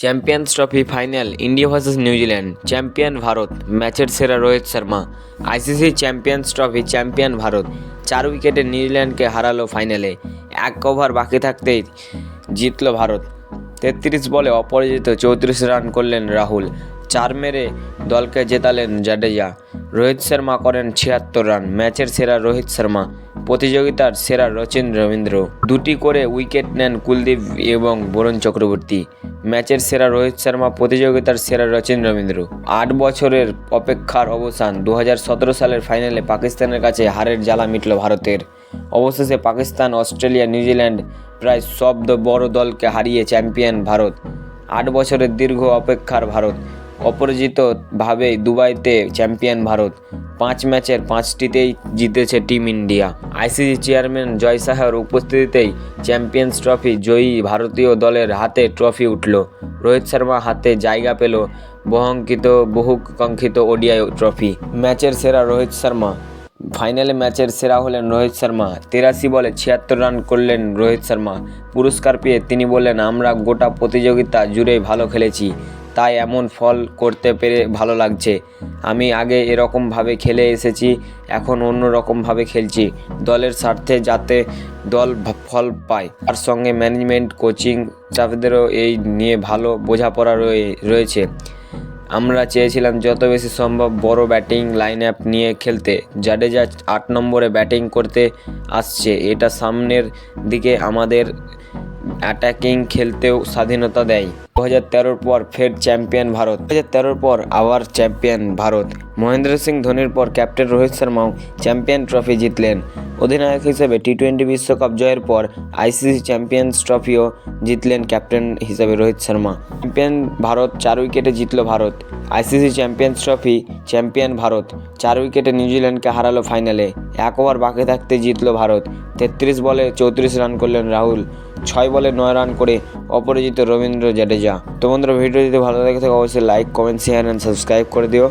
Champions trophy final India versus New Zealand. Champion Bharat, ম্যাচের সেরা Rohit Sharma. ICC champions trophy champion Bharat 4 উইকেটে নিউজিল্যান্ডকে হারালো ফাইনালে। 1 ওভার বাকি থাকতেই জিতল ভারত। 33 বলে অপরাজিত 34 রান করলেন রাহুল। 4 মেরে দলকে জেতালেন জাডেজা। রোহিত শর্মা করেন 76 রান। ম্যাচের সেরা রোহিত শর্মা, প্রতিযোগিতার সেরা রচিন রবীন্দ্র। 2টি করে উইকেট নেন কুলদীপ এবং বরুণ চক্রবর্তী। ম্যাচের সেরা রোহিত শর্মা, প্রতিযোগিতার সেরা রচিন রবীন্দ্র। 8 বছরের অপেক্ষার অবসান। 2017 সালের ফাইনালে পাকিস্তানের কাছে হারের জ্বালা মিটল ভারতের। অবশেষে পাকিস্তান, অস্ট্রেলিয়া, নিউজিল্যান্ড প্রায় সব বড় দলকে হারিয়ে চ্যাম্পিয়ন ভারত। 8 বছরের দীর্ঘ অপেক্ষার ভারত অপরাজিতভাবেই দুবাইতে চ্যাম্পিয়ন ভারত। 5 ম্যাচের 5টিতেই জিতেছে টিম ইন্ডিয়া। আইসিসি চেয়ারম্যান জয় শাহর উপস্থিতিতেই চ্যাম্পিয়ন্স ট্রফি জয়ী ভারতীয় দলের হাতে ট্রফি উঠল। রোহিত শর্মা হাতে জায়গা পেল বহুকাঙ্ক্ষিত ওডিআই ট্রফি। ম্যাচের সেরা রোহিত শর্মা। ফাইনালে ম্যাচের সেরা হলেন রোহিত শর্মা। 83 বলে 76 রান করলেন রোহিত শর্মা। পুরস্কার পেয়ে তিনি বললেন, আমরা গোটা প্রতিযোগিতা জুড়েই ভালো খেলেছি, তাই এমন ফল করতে পেরে ভালো লাগছে। আমি আগে এরকমভাবে খেলে এসেছি, এখন অন্য রকমভাবে খেলছি, দলের স্বার্থে, যাতে দল ফল পায়। তার সঙ্গে ম্যানেজমেন্ট, কোচিং স্টাফদেরও এই নিয়ে ভালো বোঝাপড়া রয়েছে। আমরা চেয়েছিলাম যত বেশি সম্ভব বড় ব্যাটিং লাইন আপ নিয়ে খেলতে। জাডেজা 8 নম্বরে ব্যাটিং করতে আসছে, এটা সামনের দিকে আমাদের অ্যাটাকিং খেলতেও স্বাধীনতা দেয়। 2013 পর ফের চ্যাম্পিয়ন ভারত। 2013 পর আবার চ্যাম্পিয়ন ভারত। মহেন্দ্র সিং ধোনির পর ক্যাপ্টেন রোহিত শর্মাও চ্যাম্পিয়ন ট্রফি জিতলেন। অধিনায়ক হিসেবে টি20 বিশ্বকাপ জয়ের পর আইসিসি চ্যাম্পিয়ন্স ট্রফিও জিতলেন ক্যাপ্টেন হিসেবে রোহিত শর্মা। চ্যাম্পিয়ন ভারত, 4 উইকেটে জিতল Bharat. ICC champions trophy champion Bharat 4 উইকেটে নিউজিল্যান্ডকে হারালো ফাইনালে। 1 ওভার বাকি থাকতে জিতল ভারত। 33 বলে 34 রান করলেন রাহুল। 6 বলে 9 রান করে অপরাজিত রবীন্দ্র জাডেজা। তো বন্ধুরা, ভিডিও যদি ভালো লাগে থাকে অবশ্যই like, comment, share and subscribe করে দিও।